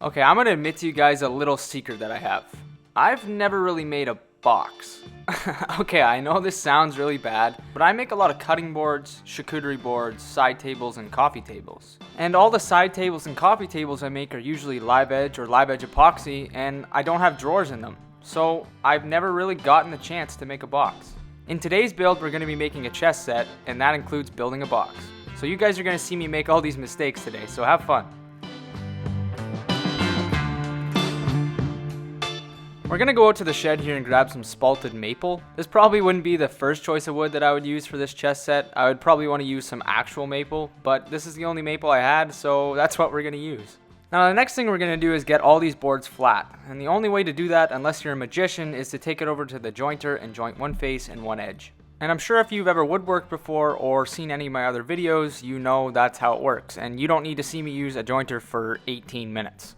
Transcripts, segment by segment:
Okay, I'm gonna admit to you guys a little secret that I have. I've never really made a box. Okay, I know this sounds really bad, but I make a lot of cutting boards, charcuterie boards, side tables, and coffee tables. And all the side tables and coffee tables I make are usually live edge or live edge epoxy, and I don't have drawers in them. So I've never really gotten the chance to make a box. In today's build, we're gonna be making a chess set, and that includes building a box. So you guys are gonna see me make all these mistakes today, so have fun. We're gonna go out to the shed here and grab some spalted maple. This probably wouldn't be the first choice of wood that I would use for this chess set. I would probably want to use some actual maple, but this is the only maple I had, so that's what we're gonna use. Now the next thing we're gonna do is get all these boards flat, and the only way to do that, unless you're a magician, is to take it over to the jointer and joint one face and one edge. And I'm sure if you've ever woodworked before or seen any of my other videos, you know that's how it works, and you don't need to see me use a jointer for 18 minutes.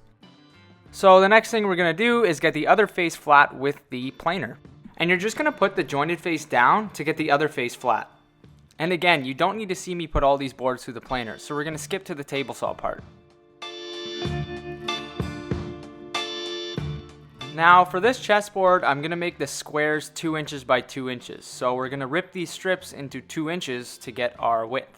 So the next thing we're going to do is get the other face flat with the planer. And you're just going to put the jointed face down to get the other face flat. And again, you don't need to see me put all these boards through the planer, so we're going to skip to the table saw part. Now for this chessboard, I'm going to make the squares 2 inches by 2 inches. So we're going to rip these strips into 2 inches to get our width.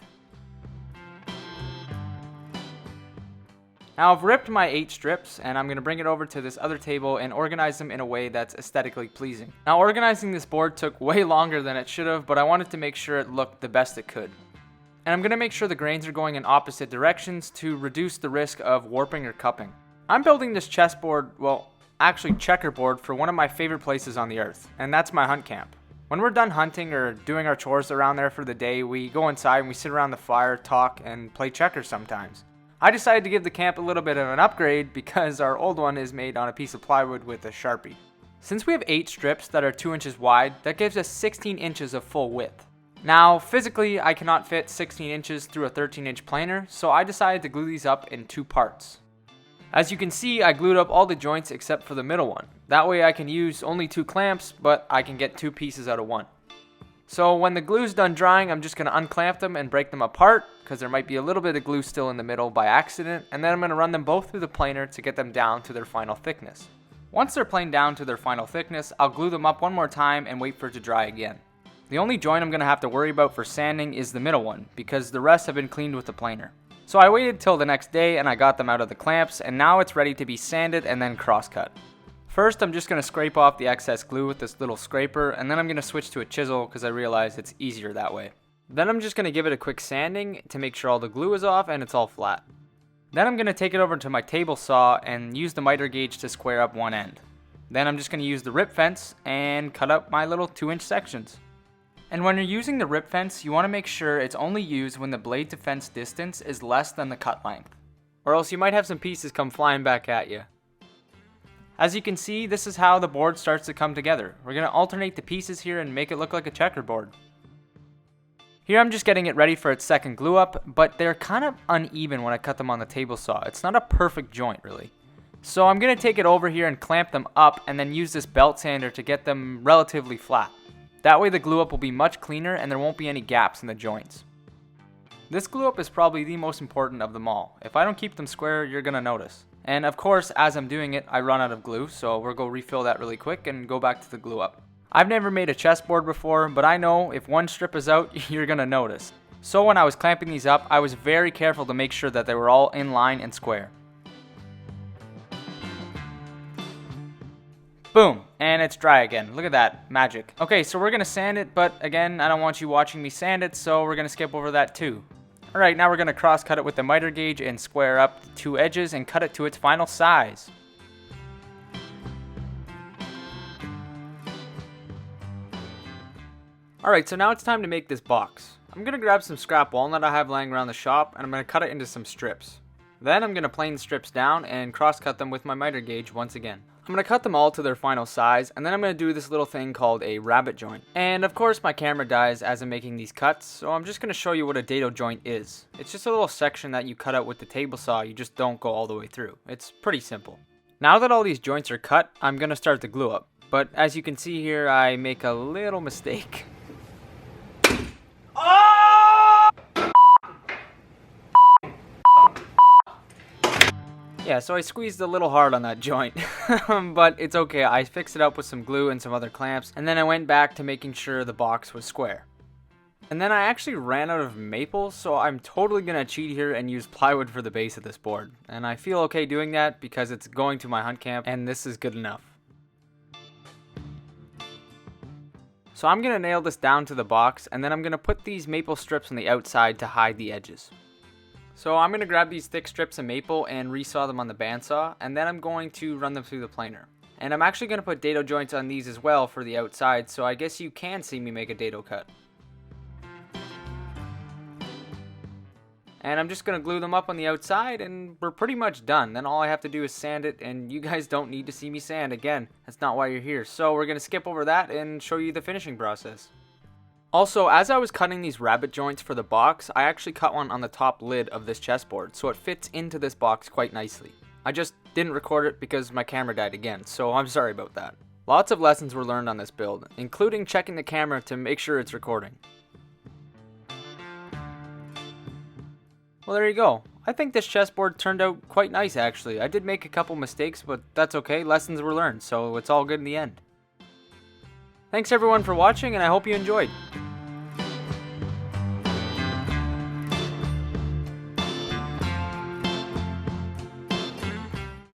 Now I've ripped my 8 strips, and I'm going to bring it over to this other table and organize them in a way that's aesthetically pleasing. Now organizing this board took way longer than it should have, but I wanted to make sure it looked the best it could. And I'm going to make sure the grains are going in opposite directions to reduce the risk of warping or cupping. I'm building this chessboard, well, actually checkerboard, for one of my favorite places on the earth, and that's my hunt camp. When we're done hunting or doing our chores around there for the day, we go inside and we sit around the fire, talk, and play checkers sometimes. I decided to give the camp a little bit of an upgrade because our old one is made on a piece of plywood with a Sharpie. Since we have 8 strips that are 2 inches wide, that gives us 16 inches of full width. Now, physically, I cannot fit 16 inches through a 13-inch planer, so I decided to glue these up in 2 parts. As you can see, I glued up all the joints except for the middle one. That way I can use only 2 clamps, but I can get 2 pieces out of one. So when the glue's done drying, I'm just going to unclamp them and break them apart, because there might be a little bit of glue still in the middle by accident, and then I'm going to run them both through the planer to get them down to their final thickness. Once they're planed down to their final thickness, I'll glue them up one more time and wait for it to dry again. The only joint I'm going to have to worry about for sanding is the middle one, because the rest have been cleaned with the planer. So I waited till the next day and I got them out of the clamps, and now it's ready to be sanded and then cross-cut. First, I'm just going to scrape off the excess glue with this little scraper, and then I'm going to switch to a chisel because I realize it's easier that way. Then I'm just going to give it a quick sanding to make sure all the glue is off and it's all flat. Then I'm going to take it over to my table saw and use the miter gauge to square up one end. Then I'm just going to use the rip fence and cut up my little 2-inch sections. And when you're using the rip fence, you want to make sure it's only used when the blade to fence distance is less than the cut length, or else you might have some pieces come flying back at you. As you can see, this is how the board starts to come together. We're going to alternate the pieces here and make it look like a checkerboard. Here I'm just getting it ready for its second glue up, but they're kind of uneven when I cut them on the table saw. It's not a perfect joint really. So I'm going to take it over here and clamp them up and then use this belt sander to get them relatively flat. That way the glue up will be much cleaner and there won't be any gaps in the joints. This glue up is probably the most important of them all. If I don't keep them square, you're going to notice. And of course, as I'm doing it, I run out of glue, so we'll go refill that really quick and go back to the glue up. I've never made a chessboard before, but I know if one strip is out, you're gonna notice. So when I was clamping these up, I was very careful to make sure that they were all in line and square. Boom, and it's dry again. Look at that, magic. Okay, so we're gonna sand it, but again, I don't want you watching me sand it, so we're gonna skip over that too. Alright, now we're going to cross cut it with the miter gauge and square up the 2 edges and cut it to its final size. Alright, so now it's time to make this box. I'm going to grab some scrap walnut I have laying around the shop, and I'm going to cut it into some strips. Then I'm going to plane the strips down and cross cut them with my miter gauge once again. I'm going to cut them all to their final size, and then I'm going to do this little thing called a rabbet joint. And of course my camera dies as I'm making these cuts, so I'm just going to show you what a dado joint is. It's just a little section that you cut out with the table saw, you just don't go all the way through. It's pretty simple. Now that all these joints are cut, I'm going to start the glue up. But as you can see here, I make a little mistake. Yeah, so I squeezed a little hard on that joint, but it's okay. I fixed it up with some glue and some other clamps, and then I went back to making sure the box was square. And then I actually ran out of maple, so I'm totally gonna cheat here and use plywood for the base of this board. And I feel okay doing that because it's going to my hunt camp, and this is good enough. So I'm gonna nail this down to the box, and then I'm gonna put these maple strips on the outside to hide the edges. So I'm going to grab these thick strips of maple and resaw them on the bandsaw, and then I'm going to run them through the planer. And I'm actually going to put dado joints on these as well for the outside, so I guess you can see me make a dado cut. And I'm just going to glue them up on the outside, and we're pretty much done. Then all I have to do is sand it, and you guys don't need to see me sand. Again, that's not why you're here. So we're going to skip over that and show you the finishing process. Also, as I was cutting these rabbet joints for the box, I actually cut one on the top lid of this chessboard, so it fits into this box quite nicely. I just didn't record it because my camera died again, so I'm sorry about that. Lots of lessons were learned on this build, including checking the camera to make sure it's recording. Well, there you go. I think this chessboard turned out quite nice actually. I did make a couple mistakes, but that's okay. Lessons were learned, so it's all good in the end. Thanks everyone for watching, and I hope you enjoyed.